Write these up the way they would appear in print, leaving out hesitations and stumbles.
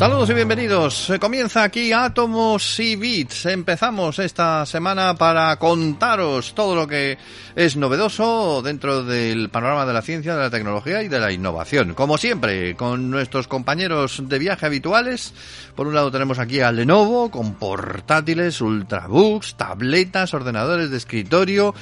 Saludos y bienvenidos. Comienza aquí Átomos y Bits. Empezamos esta semana para contaros todo lo que es novedoso dentro del panorama de la ciencia, de la tecnología y de la innovación. Como siempre, con nuestros compañeros de viaje habituales. Por un lado tenemos aquí a Lenovo con portátiles, ultrabooks, tabletas, ordenadores de escritorio,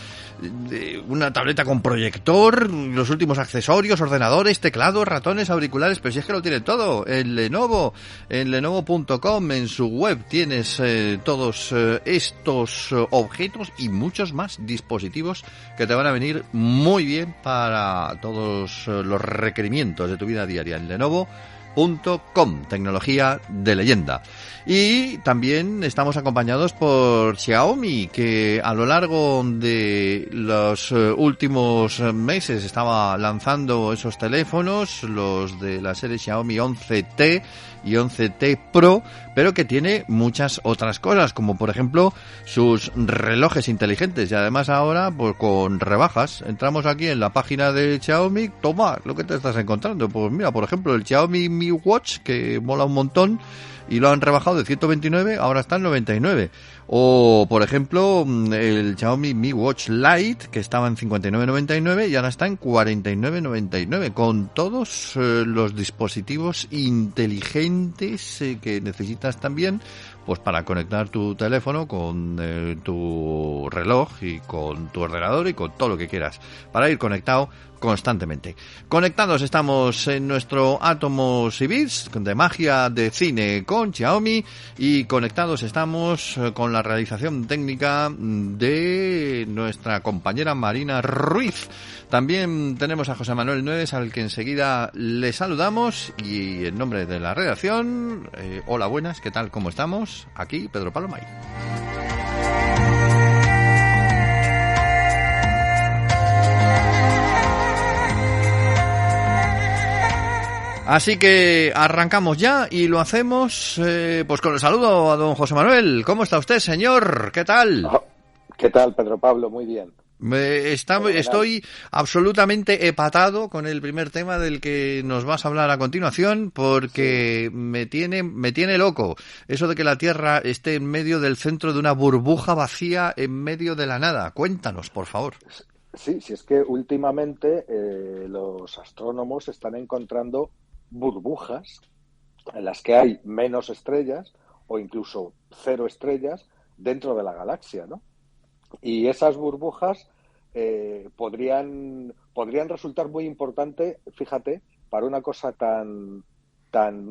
una tableta con proyector, los últimos accesorios, ordenadores, teclados, ratones, auriculares, pero si es que lo tiene todo en Lenovo. En Lenovo.com, en su web, tienes todos estos objetos y muchos más dispositivos que te van a venir muy bien para todos los requerimientos de tu vida diaria en Lenovo.com, tecnología de leyenda. Y también estamos acompañados por Xiaomi, que a lo largo de los últimos meses estaba lanzando esos teléfonos, los de la serie Xiaomi 11T y 11T Pro, pero que tiene muchas otras cosas, como por ejemplo sus relojes inteligentes. Y además ahora, pues con rebajas, entramos aquí en la página de Xiaomi, toma lo que te estás encontrando. Pues mira, por ejemplo, el Xiaomi Mi Watch, que mola un montón, y lo han rebajado de 129, ahora está en 99. O, por ejemplo, el Xiaomi Mi Watch Lite, que estaba en 59,99 y ahora está en 49,99, con todos los dispositivos inteligentes que necesitas también, pues para conectar tu teléfono con tu reloj y con tu ordenador y con todo lo que quieras, para ir conectado constantemente. Conectados estamos en nuestro Átomos y Bits de magia de cine con Xiaomi, y conectados estamos con la realización técnica de nuestra compañera Marina Ruiz. También tenemos a José Manuel Nueves, al que enseguida le saludamos, y en nombre de la redacción, hola, buenas, ¿qué tal? ¿Cómo estamos? Aquí Pedro Palomay. Así que arrancamos ya y lo hacemos pues con el saludo a don José Manuel. ¿Cómo está usted, señor? ¿Qué tal? ¿Qué tal, Pedro Pablo? Muy bien. Estoy absolutamente epatado con el primer tema del que nos vas a hablar a continuación, porque sí, me tiene loco eso de que la Tierra esté en medio del centro de una burbuja vacía en medio de la nada. Cuéntanos, por favor. Sí, si es que últimamente los astrónomos están encontrando burbujas en las que hay menos estrellas o incluso cero estrellas dentro de la galaxia, ¿no? Y esas burbujas podrían resultar muy importantes, fíjate, para una cosa tan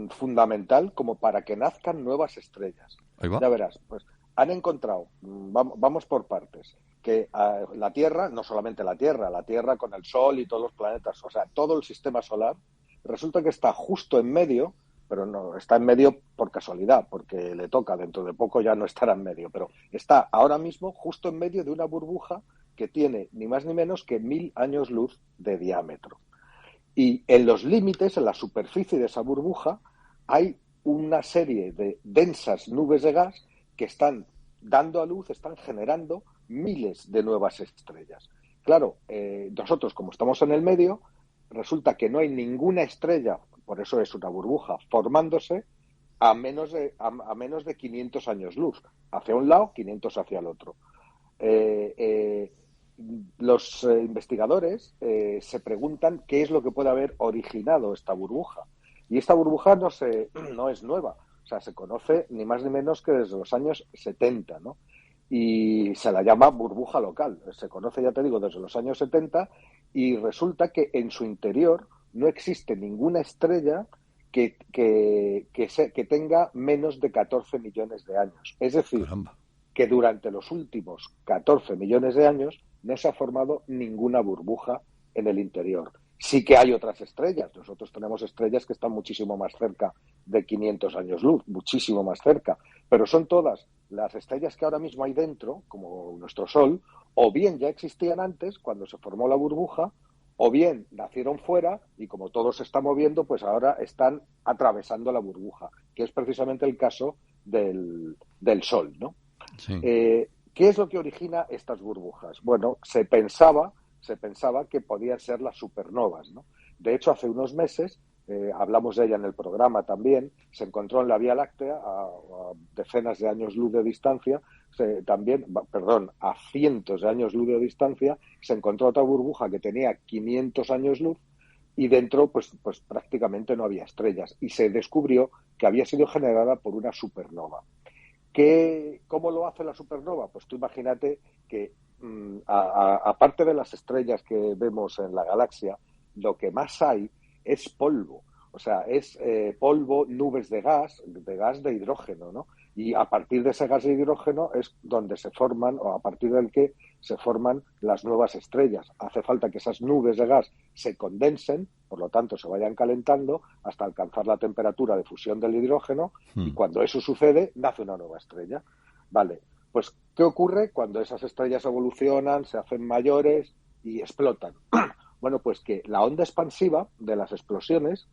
fundamental como para que nazcan nuevas estrellas. Ahí va. Ya verás, pues han encontrado, vamos por partes, que la Tierra, no solamente la Tierra con el Sol y todos los planetas, o sea, todo el sistema solar, resulta que está justo en medio, pero no está en medio por casualidad, porque le toca, dentro de poco ya no estará en medio, pero está ahora mismo justo en medio de una burbuja que tiene ni más ni menos que 1000 años luz de diámetro. Y en los límites, en la superficie de esa burbuja, hay una serie de densas nubes de gas que están dando a luz, están generando miles de nuevas estrellas. Claro, nosotros, como estamos en el medio, resulta que no hay ninguna estrella, por eso es una burbuja, formándose a menos de 500 años luz. Hacia un lado, 500 hacia el otro. Los investigadores se preguntan qué es lo que puede haber originado esta burbuja. Y esta burbuja no es nueva. O sea, se conoce ni más ni menos que desde los años 70, ¿no? Y se la llama burbuja local. Se conoce, ya te digo, desde los años 70, y resulta que en su interior no existe ninguna estrella que tenga menos de 14 millones de años. Es decir, Caramba, que durante los últimos 14 millones de años no se ha formado ninguna burbuja en el interior. Sí que hay otras estrellas. Nosotros tenemos estrellas que están muchísimo más cerca de 500 años luz, muchísimo más cerca. Pero son todas las estrellas que ahora mismo hay dentro, como nuestro Sol, o bien ya existían antes, cuando se formó la burbuja, o bien nacieron fuera y como todo se está moviendo, pues ahora están atravesando la burbuja, que es precisamente el caso del Sol, ¿no? sí. ¿Qué es lo que origina estas burbujas? Bueno, se pensaba que podían ser las supernovas, ¿no? De hecho, hace unos meses hablamos de ella en el programa también, se encontró en la Vía Láctea a decenas de años luz de distancia, a cientos de años luz de distancia, se encontró otra burbuja que tenía 500 años luz y dentro pues prácticamente no había estrellas y se descubrió que había sido generada por una supernova. ¿Cómo lo hace la supernova? Pues tú imagínate que aparte de las estrellas que vemos en la galaxia, lo que más hay es polvo. O sea, es polvo, nubes de gas de hidrógeno, ¿no? Y a partir de ese gas de hidrógeno es donde se forman, o a partir del que se forman las nuevas estrellas. Hace falta que esas nubes de gas se condensen, por lo tanto se vayan calentando hasta alcanzar la temperatura de fusión del hidrógeno y cuando eso sucede, nace una nueva estrella. Vale, pues ¿qué ocurre cuando esas estrellas evolucionan, se hacen mayores y explotan? Bueno, pues que la onda expansiva de las explosiones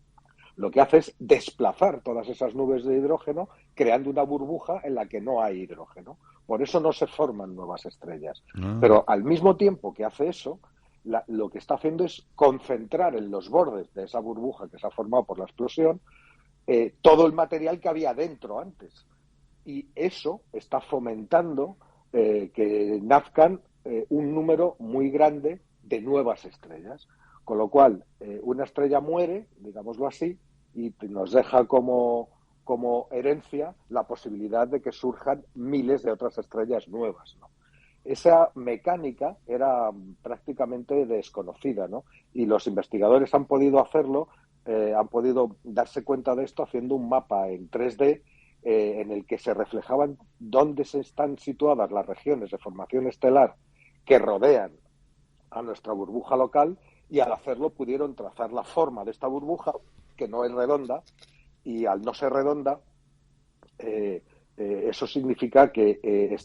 lo que hace es desplazar todas esas nubes de hidrógeno, creando una burbuja en la que no hay hidrógeno. Por eso no se forman nuevas estrellas. Pero al mismo tiempo que hace eso, lo que está haciendo es concentrar en los bordes de esa burbuja que se ha formado por la explosión todo el material que había dentro antes. Y eso está fomentando que nazcan un número muy grande de nuevas estrellas. Con lo cual, una estrella muere, digámoslo así, y nos deja como herencia la posibilidad de que surjan miles de otras estrellas nuevas, ¿no? Esa mecánica era prácticamente desconocida, ¿no? Y los investigadores han podido hacerlo, han podido darse cuenta de esto haciendo un mapa en 3D en el que se reflejaban dónde se están situadas las regiones de formación estelar que rodean a nuestra burbuja local, y al hacerlo pudieron trazar la forma de esta burbuja, que no es redonda, y al no ser redonda, eso significa que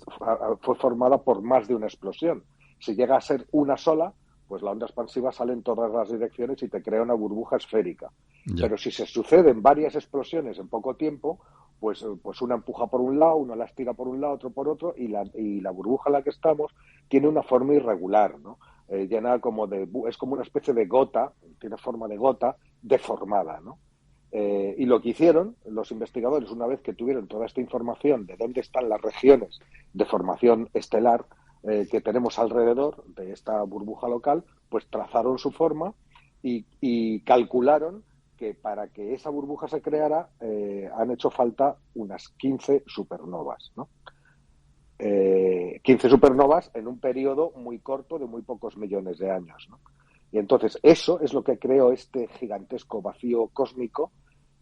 fue formada por más de una explosión. Si llega a ser una sola, pues la onda expansiva sale en todas las direcciones y te crea una burbuja esférica. Ya. Pero si se suceden varias explosiones en poco tiempo, pues una empuja por un lado, una la estira por un lado, otro por otro, y la burbuja en la que estamos tiene una forma irregular, ¿no? Llena es como una especie de gota, tiene forma de gota deformada, ¿no? Y lo que hicieron los investigadores, una vez que tuvieron toda esta información de dónde están las regiones de formación estelar que tenemos alrededor de esta burbuja local, pues trazaron su forma y calcularon que para que esa burbuja se creara han hecho falta unas 15 supernovas, ¿no? 15 supernovas en un periodo muy corto de muy pocos millones de años, ¿no? Y entonces eso es lo que creó este gigantesco vacío cósmico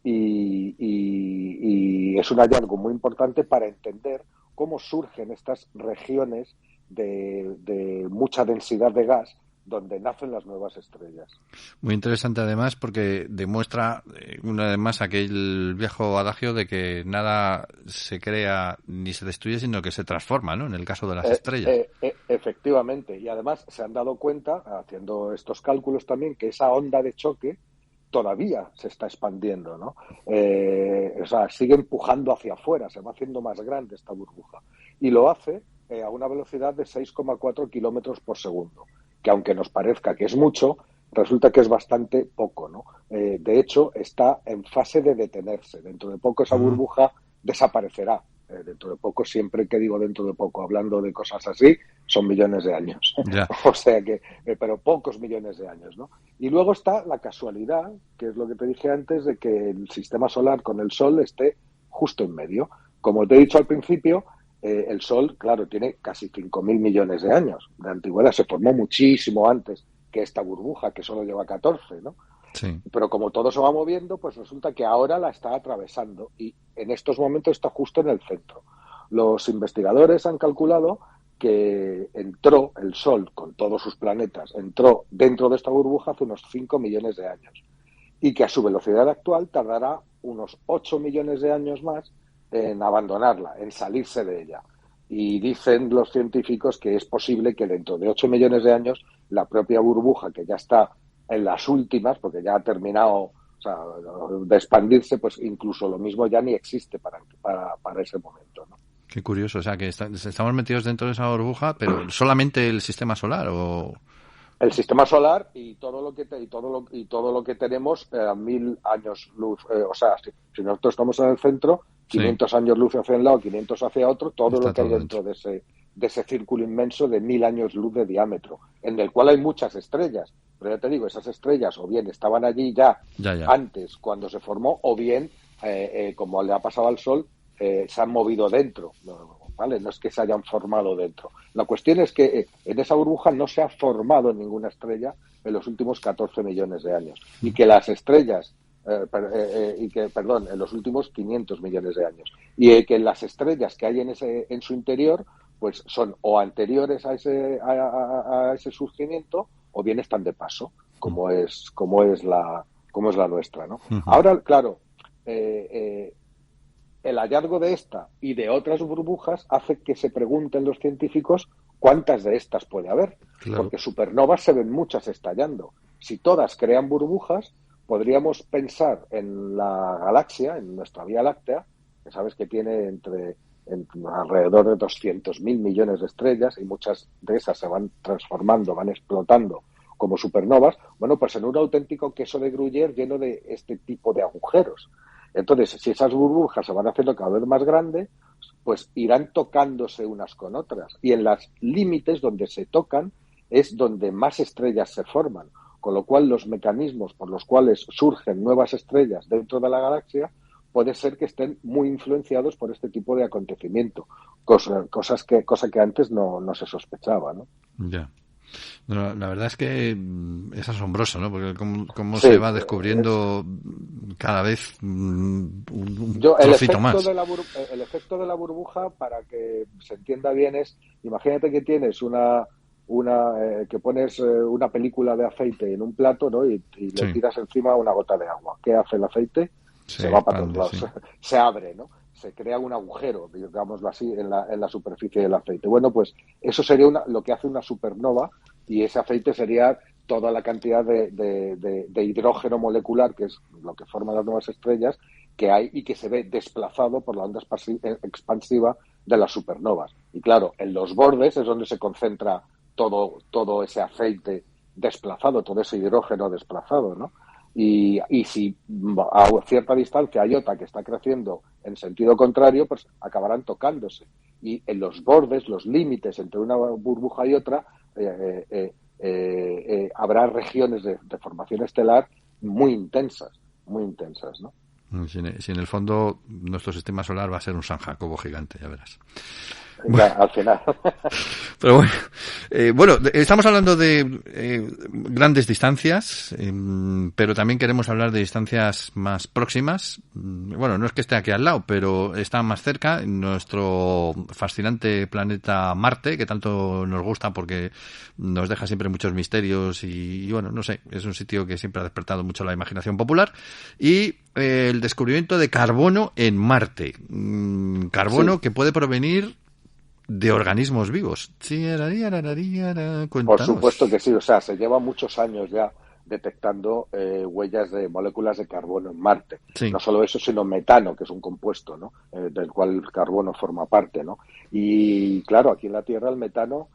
y es un hallazgo muy importante para entender cómo surgen estas regiones de mucha densidad de gas donde nacen las nuevas estrellas. Muy interesante además porque demuestra una vez más aquel viejo adagio de que nada se crea ni se destruye, sino que se transforma, ¿no? En el caso de las estrellas. Efectivamente, y además se han dado cuenta, haciendo estos cálculos también, que esa onda de choque todavía se está expandiendo, ¿no? O sea, sigue empujando hacia afuera, se va haciendo más grande esta burbuja. Y lo hace a una velocidad de 6,4 kilómetros por segundo, que aunque nos parezca que es mucho, resulta que es bastante poco, ¿no? De hecho, está en fase de detenerse. Dentro de poco esa burbuja desaparecerá. Dentro de poco, siempre que digo dentro de poco, hablando de cosas así, son millones de años. O sea que, pero pocos millones de años, ¿no? Y luego está la casualidad, que es lo que te dije antes, de que el sistema solar con el Sol esté justo en medio. Como te he dicho al principio, el Sol, claro, tiene casi 5.000 millones de años de antigüedad. Se formó muchísimo antes que esta burbuja, que solo lleva 14, ¿no? Sí. Pero como todo se va moviendo, pues resulta que ahora la está atravesando y en estos momentos está justo en el centro. Los investigadores han calculado que entró el Sol con todos sus planetas, entró dentro de esta burbuja hace unos 5 millones de años y que a su velocidad actual tardará unos 8 millones de años más en abandonarla, en salirse de ella. Y dicen los científicos que es posible que dentro de 8 millones de años la propia burbuja, que ya está en las últimas, porque ya ha terminado, o sea, de expandirse, pues incluso lo mismo ya ni existe para ese momento, ¿no? Qué curioso, o sea, que estamos metidos dentro de esa burbuja, pero solamente el sistema solar, ¿o El sistema solar y todo lo que y todo lo que tenemos a 1000 años luz, o sea, si nosotros estamos en el centro, Sí, 500 años luz hacia un lado, 500 hacia otro, todo está lo que hay todo dentro. dentro de ese círculo inmenso de 1000 años luz de diámetro, en el cual hay muchas estrellas. Pero ya te digo, esas estrellas o bien estaban allí ya Ya, ya. antes cuando se formó, o bien, como le ha pasado al Sol, se han movido dentro. ¿Vale? No es que se hayan formado dentro. La cuestión es que en esa burbuja no se ha formado ninguna estrella en los últimos 14 millones de años. Y que las estrellas, perdón, en los últimos 500 millones de años. Y que las estrellas que hay en su interior, pues son o anteriores a ese surgimiento o bien están de paso, como es la nuestra, ¿no? Ujú. Ahora, claro, el hallazgo de esta y de otras burbujas hace que se pregunten los científicos cuántas de estas puede haber, Claro. porque supernovas se ven muchas estallando. Si todas crean burbujas, podríamos pensar en la galaxia, en nuestra Vía Láctea, que sabes que tiene alrededor de 200.000 millones de estrellas y muchas de esas se van transformando, van explotando como supernovas, bueno, pues en un auténtico queso de Gruyère lleno de este tipo de agujeros. Entonces, si esas burbujas se van haciendo cada vez más grandes, pues irán tocándose unas con otras. Y en los límites donde se tocan es donde más estrellas se forman. Con lo cual, los mecanismos por los cuales surgen nuevas estrellas dentro de la galaxia puede ser que estén muy influenciados por este tipo de acontecimiento. Cosa que antes no se sospechaba, ¿no? Ya. No, la verdad es que es asombroso, ¿no? Porque cómo se Sí, va descubriendo cada vez un yo, trocito más. el efecto de la burbuja, para que se entienda bien, es, imagínate que tienes que pones una película de aceite en un plato, ¿no? Y le Sí, tiras encima una gota de agua. ¿Qué hace el aceite? se Se va para todos expande, sí. lados, se abre, ¿no? Se crea un agujero, digámoslo así, en la superficie del aceite. Bueno, pues eso sería lo que hace una supernova, y ese aceite sería toda la cantidad de hidrógeno molecular, que es lo que forman las nuevas estrellas, que hay y que se ve desplazado por la onda expansiva de las supernovas. Y claro, en los bordes es donde se concentra todo ese aceite desplazado, todo ese hidrógeno desplazado, ¿no? Y si a cierta distancia hay otra que está creciendo en sentido contrario, pues acabarán tocándose. Y en los bordes, los límites entre una burbuja y otra, habrá regiones de formación estelar muy intensas, ¿no? Si en el fondo nuestro sistema solar va a ser un San Jacobo gigante, ya verás. Ya, Bueno, al final. pero bueno, estamos hablando de grandes distancias, pero también queremos hablar de distancias más próximas. Bueno, no es que esté aquí al lado, pero está más cerca, nuestro fascinante planeta Marte, que tanto nos gusta porque nos deja siempre muchos misterios y bueno, no sé, es un sitio que siempre ha despertado mucho la imaginación popular. Y el descubrimiento de carbono en Marte. Carbono Sí, que puede provenir de organismos vivos. por supuesto Cuéntanos. que sí. O sea, se lleva muchos años ya detectando huellas de moléculas de carbono en Marte. Sí, No solo eso, sino metano, que es un compuesto, ¿no? Del cual el carbono forma parte, ¿no? Y claro, aquí en la Tierra el metano,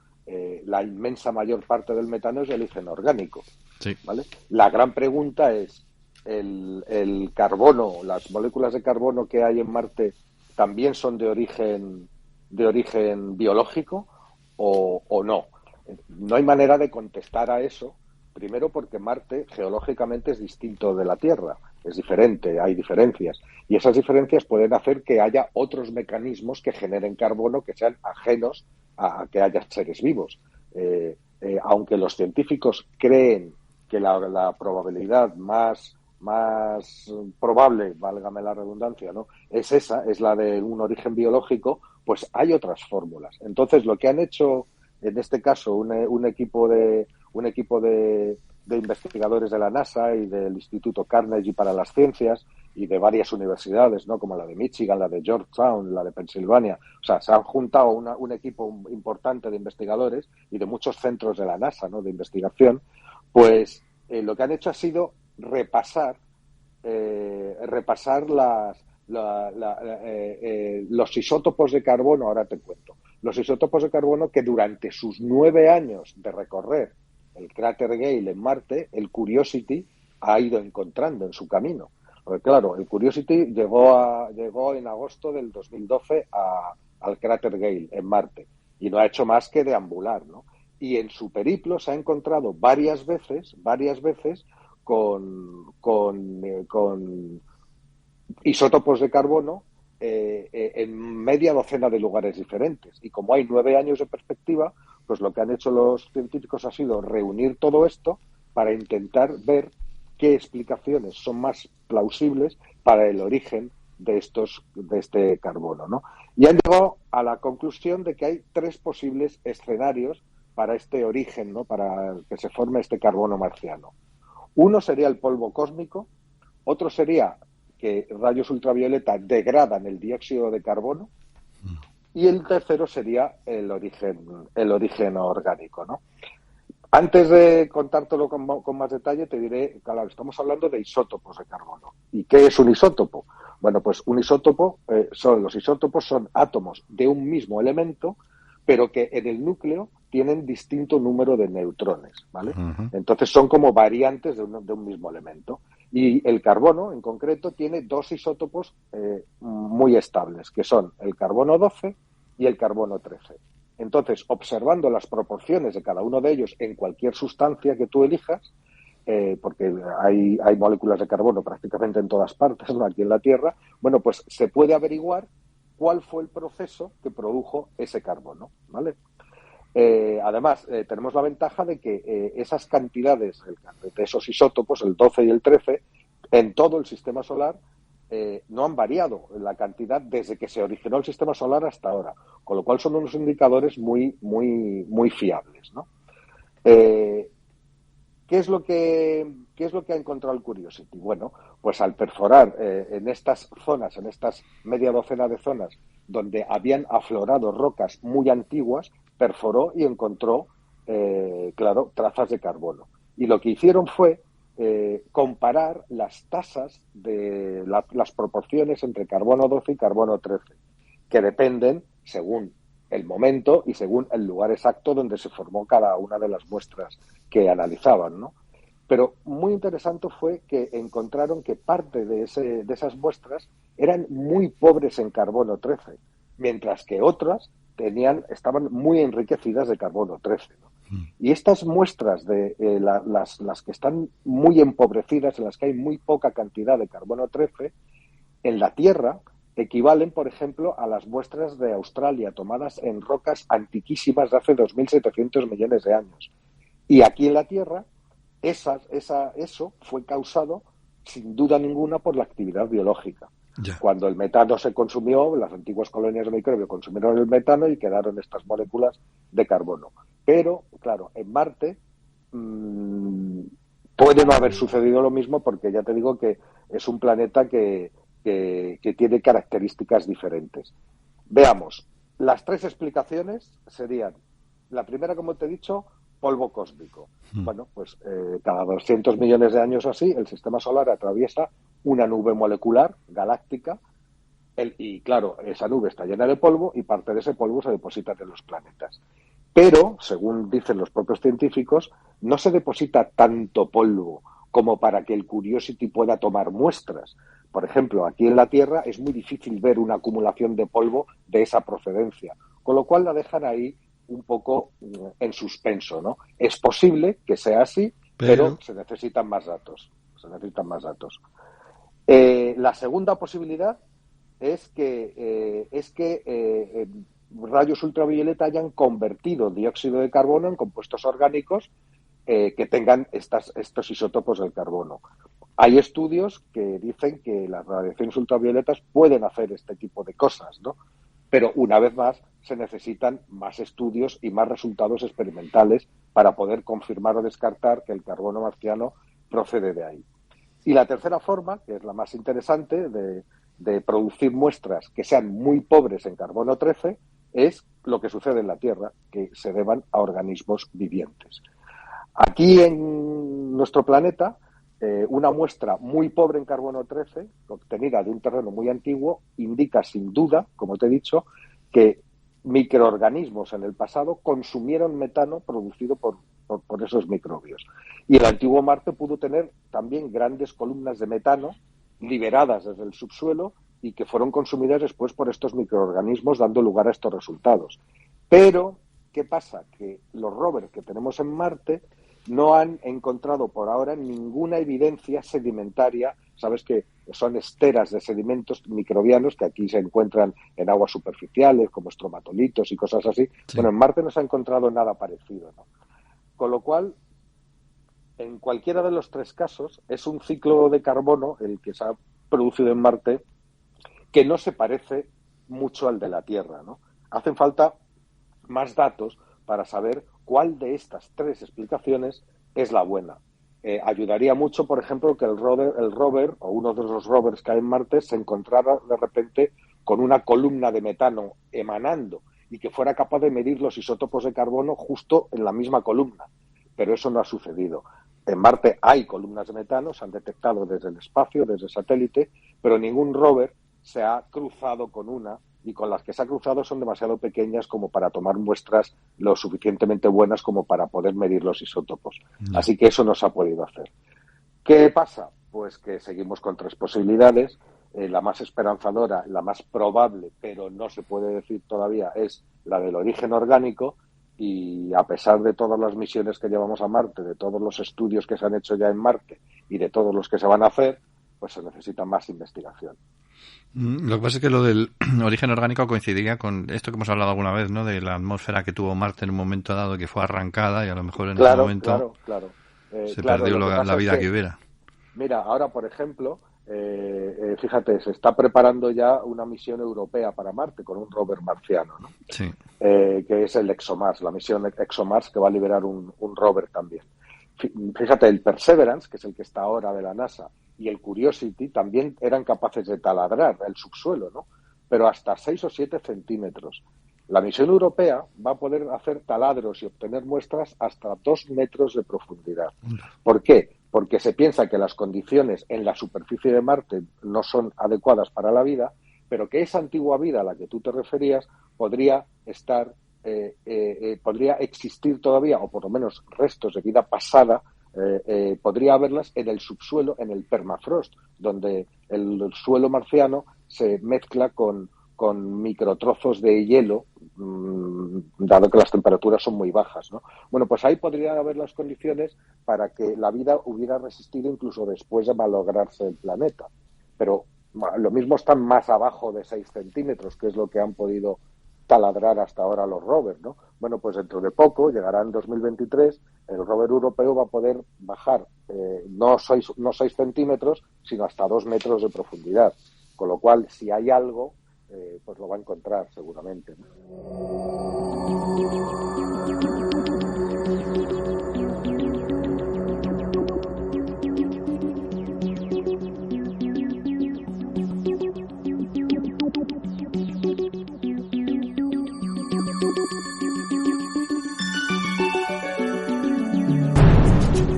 la inmensa mayor parte del metano es de origen orgánico, sí. ¿vale? La gran pregunta es, ¿el carbono, las moléculas de carbono que hay en Marte también son de origen biológico o no? No hay manera de contestar a eso, primero porque Marte geológicamente es distinto de la Tierra, es diferente, hay diferencias, y esas diferencias pueden hacer que haya otros mecanismos que generen carbono que sean ajenos a que haya seres vivos. Aunque los científicos creen que la probabilidad más probable, válgame la redundancia, ¿no? Es esa, es la de un origen biológico, pues hay otras fórmulas. Entonces, lo que han hecho en este caso un equipo de investigadores de la NASA y del Instituto Carnegie para las Ciencias y de varias universidades, ¿no? Como la de Michigan, la de Georgetown, la de Pensilvania. O sea, se han juntado un equipo importante de investigadores y de muchos centros de la NASA, ¿no? De investigación. Pues lo que han hecho ha sido repasar los isótopos de carbono. Ahora te cuento. Los isótopos de carbono que durante sus 9 años de recorrer el cráter Gale en Marte, el Curiosity ha ido encontrando en su camino. Porque claro, el Curiosity llegó en agosto del 2012 al cráter Gale en Marte y no ha hecho más que deambular, ¿no? Y en su periplo se ha encontrado varias veces con isótopos de carbono en media docena de lugares diferentes. Y como hay 9 años de perspectiva, pues lo que han hecho los científicos ha sido reunir todo esto para intentar ver qué explicaciones son más plausibles para el origen de este carbono, ¿no? Y han llegado a la conclusión de que hay 3 posibles escenarios para este origen, ¿no? Para que se forme este carbono marciano. Uno sería el polvo cósmico, otro sería que rayos ultravioleta degradan el dióxido de carbono y el tercero sería el origen orgánico, ¿no? Antes de contártelo con más detalle, te diré, claro, estamos hablando de isótopos de carbono. ¿Y qué es un isótopo? Bueno, pues un isótopo, los isótopos son átomos de un mismo elemento, pero que en el núcleo tienen distinto número de neutrones, ¿vale? Ujú. Entonces son como variantes de un mismo elemento. Y el carbono, en concreto, tiene 2 isótopos muy estables, que son el carbono 12 y el carbono 13. Entonces, observando las proporciones de cada uno de ellos en cualquier sustancia que tú elijas, porque hay moléculas de carbono prácticamente en todas partes, ¿no? Aquí en la Tierra, bueno, pues se puede averiguar cuál fue el proceso que produjo ese carbono, ¿vale? Además, tenemos la ventaja de que esas cantidades de esos isótopos, el 12 y el 13, en todo el sistema solar, no han variado la cantidad desde que se originó el sistema solar hasta ahora, con lo cual son unos indicadores muy, muy, muy fiables, ¿no? ¿Qué es lo que ha encontrado el Curiosity? Bueno, pues al perforar en estas zonas, en estas media docena de zonas donde habían aflorado rocas muy antiguas, perforó y encontró, claro, trazas de carbono. Y lo que hicieron fue comparar las tasas de las proporciones entre carbono 12 y carbono 13, que dependen según el momento y según el lugar exacto donde se formó cada una de las muestras que analizaban, ¿no? Pero muy interesante fue que encontraron que parte de esas muestras eran muy pobres en carbono 13, mientras que otras estaban muy enriquecidas de carbono 13, ¿no? Y estas muestras de las que están muy empobrecidas, en las que hay muy poca cantidad de carbono 13, en la Tierra equivalen, por ejemplo, a las muestras de Australia tomadas en rocas antiquísimas de hace 2.700 millones de años. Y aquí en la Tierra, eso fue causado, sin duda ninguna, por la actividad biológica. Ya. Cuando el metano se consumió, las antiguas colonias de microbio consumieron el metano y quedaron estas moléculas de carbono. Pero, claro, en Marte puede no haber sucedido lo mismo porque ya te digo que es un planeta que tiene características diferentes. Veamos, las 3 explicaciones serían, la primera, como te he dicho, polvo cósmico. Bueno, pues cada 200 millones de años o así, el sistema solar atraviesa una nube molecular galáctica y claro, esa nube está llena de polvo y parte de ese polvo se deposita en los planetas. Pero, según dicen los propios científicos, no se deposita tanto polvo como para que el Curiosity pueda tomar muestras. Por ejemplo, aquí en la Tierra es muy difícil ver una acumulación de polvo de esa procedencia, con lo cual la dejan ahí un poco en suspenso, ¿no? Es posible que sea así, pero se necesitan más datos. La segunda posibilidad es que rayos ultravioleta hayan convertido dióxido de carbono en compuestos orgánicos que tengan estos isótopos del carbono. Hay estudios que dicen que las radiaciones ultravioletas pueden hacer este tipo de cosas, ¿no? Pero una vez más se necesitan más estudios y más resultados experimentales para poder confirmar o descartar que el carbono marciano procede de ahí. Y la tercera forma, que es la más interesante de producir muestras que sean muy pobres en carbono 13, es lo que sucede en la Tierra, que se deban a organismos vivientes. Aquí en nuestro planeta, una muestra muy pobre en carbono 13, obtenida de un terreno muy antiguo, indica sin duda, como te he dicho, que microorganismos en el pasado consumieron metano producido por por esos microbios. Y el antiguo Marte pudo tener también grandes columnas de metano liberadas desde el subsuelo y que fueron consumidas después por estos microorganismos, dando lugar a estos resultados. Pero, ¿qué pasa? Que los rovers que tenemos en Marte no han encontrado por ahora ninguna evidencia sedimentaria. Sabes que son esteras de sedimentos microbianos que aquí se encuentran en aguas superficiales, como estromatolitos y cosas así. Sí. Bueno, en Marte no se ha encontrado nada parecido, ¿no? Con lo cual, en cualquiera de los tres casos, es un ciclo de carbono el que se ha producido en Marte que no se parece mucho al de la Tierra, ¿no? Hacen falta más datos para saber cuál de estas tres explicaciones es la buena. Ayudaría mucho, por ejemplo, que el rover o uno de los rovers que hay en Marte se encontrara de repente con una columna de metano emanando y que fuera capaz de medir los isótopos de carbono justo en la misma columna. Pero eso no ha sucedido. En Marte hay columnas de metano, se han detectado desde el espacio, desde el satélite, pero ningún rover se ha cruzado con una, y con las que se ha cruzado son demasiado pequeñas como para tomar muestras lo suficientemente buenas como para poder medir los isótopos. No. Así que eso no se ha podido hacer. ¿Qué pasa? Pues que seguimos con tres posibilidades. La más esperanzadora, la más probable, pero no se puede decir todavía, es la del origen orgánico. Y a pesar de todas las misiones que llevamos a Marte, de todos los estudios que se han hecho ya en Marte y de todos los que se van a hacer, pues se necesita más investigación. Lo que pasa es que lo del origen orgánico coincidiría con esto que hemos hablado alguna vez, ¿no? De la atmósfera que tuvo Marte en un momento dado, que fue arrancada y a lo mejor en ese momento se perdió la vida que hubiera. Mira, ahora, por ejemplo, fíjate, se está preparando ya una misión europea para Marte con un rover marciano, ¿no? Sí. Que es el ExoMars, la misión ExoMars, que va a liberar un rover también. Fíjate, el Perseverance, que es el que está ahora de la NASA, y el Curiosity también eran capaces de taladrar el subsuelo, ¿no? Pero hasta 6 o 7 centímetros. La misión europea va a poder hacer taladros y obtener muestras hasta 2 metros de profundidad. ¿Por qué? Porque se piensa que las condiciones en la superficie de Marte no son adecuadas para la vida, pero que esa antigua vida a la que tú te referías podría estar, podría existir todavía, o por lo menos restos de vida pasada, podría haberlas en el subsuelo, en el permafrost, donde el suelo marciano se mezcla con microtrozos de hielo, dado que las temperaturas son muy bajas, ¿no? Bueno, pues ahí podría haber las condiciones para que la vida hubiera resistido incluso después de malograrse el planeta. Pero bueno, lo mismo están más abajo de 6 centímetros, que es lo que han podido taladrar hasta ahora los rovers, ¿no? Bueno, pues dentro de poco, llegará en 2023, el rover europeo va a poder bajar no 6 centímetros, sino hasta 2 metros de profundidad. Con lo cual, si hay algo, pues lo va a encontrar seguramente, ¿no?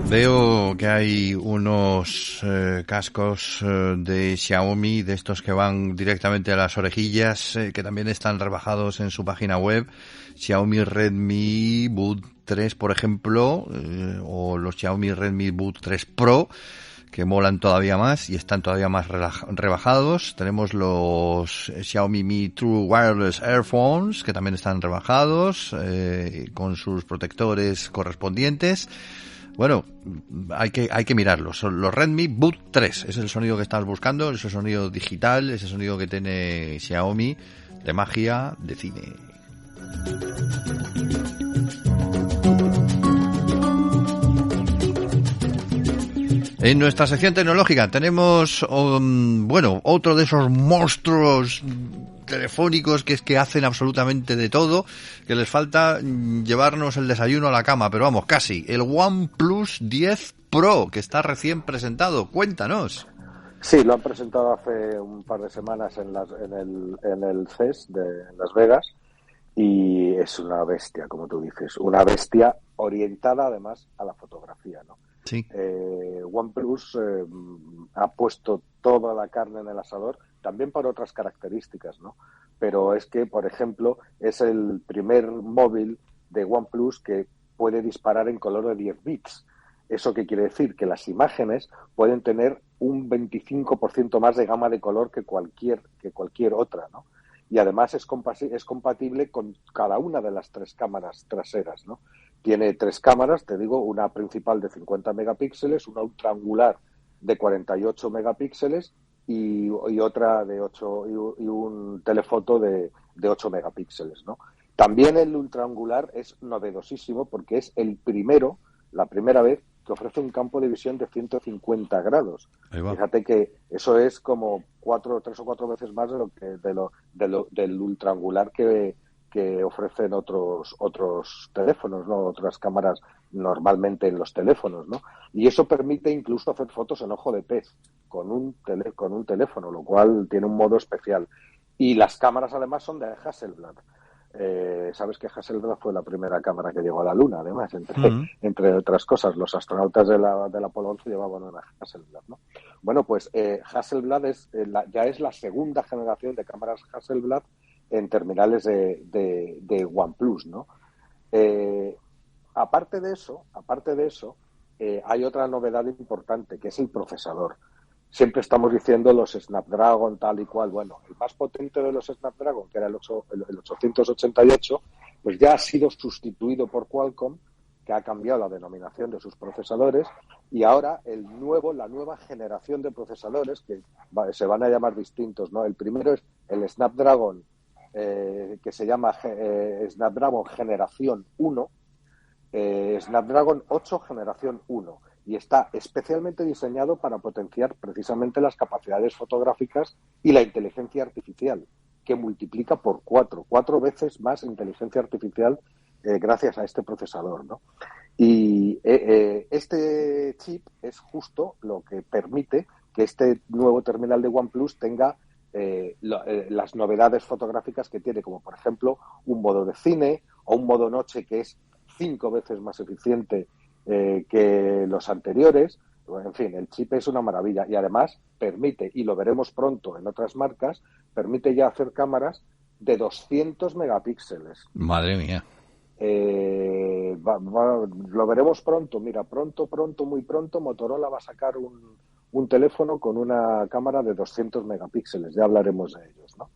Veo que hay unos cascos de Xiaomi, de estos que van directamente a las orejillas, que también están rebajados en su página web. Xiaomi Redmi Buds 3, por ejemplo, o los Xiaomi Redmi Buds 3 Pro, que molan todavía más y están todavía más rebajados. Tenemos los Xiaomi Mi True Wireless Earphones, que también están rebajados, con sus protectores correspondientes. Bueno, hay que mirarlos. Son los Redmi Buds 3, es el sonido que estás buscando, ese sonido digital, ese sonido que tiene Xiaomi de magia de cine. En nuestra sección tecnológica tenemos, otro de esos monstruos telefónicos que hacen absolutamente de todo, que les falta llevarnos el desayuno a la cama, pero vamos, casi. El OnePlus 10 Pro, que está recién presentado. Cuéntanos. Sí, lo han presentado hace un par de semanas en el CES de Las Vegas y es una bestia, como tú dices, una bestia orientada además a la fotografía, ¿no? Sí. OnePlus ha puesto toda la carne en el asador, también por otras características, ¿no? Pero es que, por ejemplo, es el primer móvil de OnePlus que puede disparar en color de 10 bits. ¿Eso qué quiere decir? Que las imágenes pueden tener un 25% más de gama de color que cualquier otra, ¿no? Y además es compatible con cada una de las 3 cámaras traseras, ¿no? Tiene 3 cámaras, te digo, una principal de 50 megapíxeles, una ultraangular de 48 megapíxeles y otra de 8 y un telefoto de 8 megapíxeles, ¿no? También el ultraangular es novedosísimo porque es la primera vez que ofrece un campo de visión de 150 grados. Fíjate que eso es como 3 o 4 veces más del ultraangular que ofrecen otros teléfonos, ¿no? Otras cámaras normalmente en los teléfonos, ¿no? Y eso permite incluso hacer fotos en ojo de pez con un teléfono, lo cual tiene un modo especial. Y las cámaras además son de Hasselblad. Sabes que Hasselblad fue la primera cámara que llegó a la Luna, además, entre otras cosas. Los astronautas del Apolo 11 llevaban una Hasselblad, ¿no? Bueno, pues Hasselblad ya es la segunda generación de cámaras Hasselblad en terminales de OnePlus, ¿no? Aparte de eso, hay otra novedad importante, que es el procesador. Siempre estamos diciendo los Snapdragon tal y cual. Bueno, el más potente de los Snapdragon, que era el 888, pues ya ha sido sustituido por Qualcomm, que ha cambiado la denominación de sus procesadores, y ahora la nueva generación de procesadores, que se van a llamar distintos, ¿no? El primero es el Snapdragon, que se llama Snapdragon Generación 1, Snapdragon 8 Generación 1, y está especialmente diseñado para potenciar precisamente las capacidades fotográficas y la inteligencia artificial, que multiplica por 4 veces más inteligencia artificial gracias a este procesador, ¿no? Y este chip es justo lo que permite que este nuevo terminal de OnePlus tenga las novedades fotográficas que tiene, como por ejemplo un modo de cine o un modo noche que es 5 veces más eficiente que los anteriores. En fin, el chip es una maravilla y además permite, y lo veremos pronto en otras marcas, permite ya hacer cámaras de 200 megapíxeles. Madre mía. Lo veremos pronto. Mira, muy pronto Motorola va a sacar un teléfono con una cámara de 200 megapíxeles. Ya hablaremos de ellos, ¿no?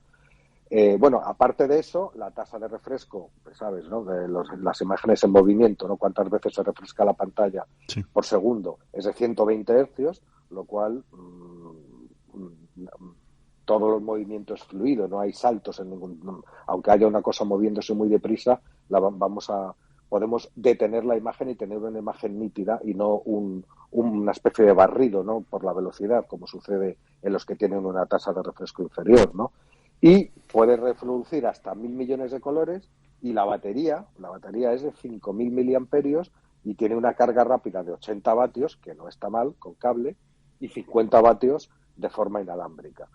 Bueno, aparte de eso, la tasa de refresco, pues sabes, ¿no? De las imágenes en movimiento, ¿no? Cuántas veces se refresca la pantalla por segundo, es de 120 hercios, lo cual todo el movimiento es fluido, no hay saltos en aunque haya una cosa moviéndose muy deprisa, podemos detener la imagen y tener una imagen nítida y no una especie de barrido, ¿no? Por la velocidad, como sucede en los que tienen una tasa de refresco inferior, ¿no? Y puede reproducir hasta 1.000 millones de colores, y la batería es de 5.000 miliamperios y tiene una carga rápida de 80 vatios, que no está mal, con cable, y 50 vatios de forma inalámbrica.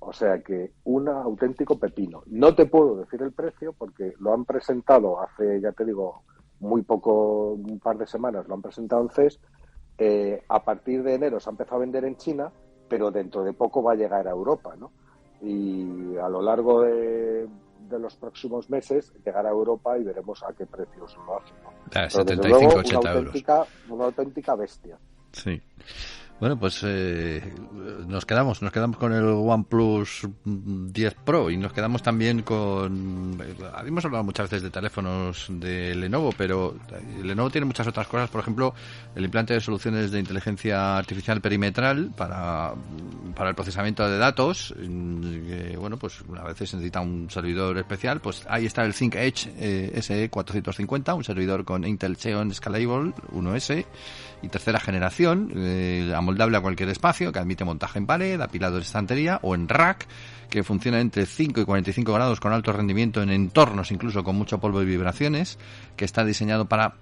O sea que un auténtico pepino. No te puedo decir el precio porque lo han presentado hace, ya te digo, muy poco, un par de semanas, lo han presentado en CES. A partir de enero se ha empezado a vender en China, pero dentro de poco va a llegar a Europa, ¿no? Y a lo largo de los próximos meses llegará a Europa y veremos a qué precios lo hacen, ¿no? 75, 80 euros. Una auténtica bestia. Sí. Bueno, pues nos quedamos con el OnePlus 10 Pro y nos quedamos también con... Habíamos hablado muchas veces de teléfonos de Lenovo, pero Lenovo tiene muchas otras cosas, por ejemplo, el implante de soluciones de inteligencia artificial perimetral para el procesamiento de datos, que, bueno, pues a veces se necesita un servidor especial, pues ahí está el ThinkEdge SE450, un servidor con Intel Xeon Scalable 1S y tercera generación, amoldable a cualquier espacio, que admite montaje en pared, apilado en estantería o en rack, que funciona entre 5 y 45 grados con alto rendimiento en entornos incluso con mucho polvo y vibraciones, que está diseñado para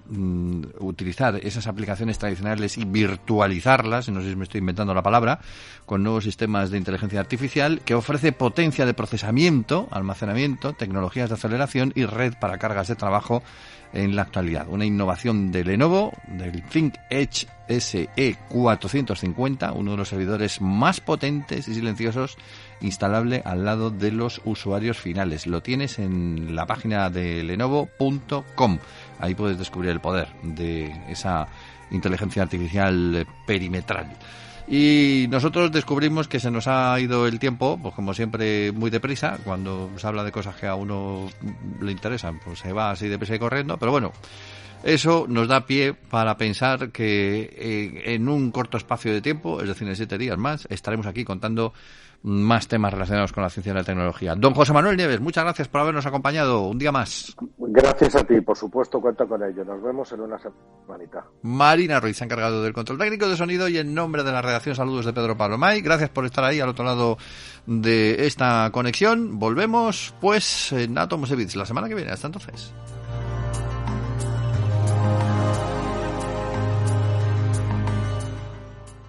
utilizar esas aplicaciones tradicionales y virtualizarlas, no sé si me estoy inventando la palabra, con nuevos sistemas de inteligencia artificial, que ofrece potencia de procesamiento, almacenamiento, tecnologías de aceleración y red para cargas de trabajo en la actualidad. Una innovación de Lenovo, del ThinkEdge SE450, uno de los servidores más potentes y silenciosos instalable al lado de los usuarios finales. Lo tienes en la página de lenovo.com. ahí puedes descubrir el poder de esa inteligencia artificial perimetral. Y nosotros descubrimos que se nos ha ido el tiempo, pues como siempre, muy deprisa. Cuando se habla de cosas que a uno le interesan, pues se va así deprisa y corriendo. Pero bueno, eso nos da pie para pensar que en un corto espacio de tiempo, es decir, en 7 días más, estaremos aquí contando más temas relacionados con la ciencia y la tecnología. Don José Manuel Nieves, muchas gracias por habernos acompañado un día más. Gracias a ti, por supuesto, cuenta con ello. Nos vemos en una semanita. Marina Ruiz se ha encargado del control técnico de sonido y en nombre de la redacción, saludos de Pedro Pablo May. Gracias por estar ahí al otro lado de esta conexión. Volvemos pues en Átomos y Bits la semana que viene. Hasta entonces.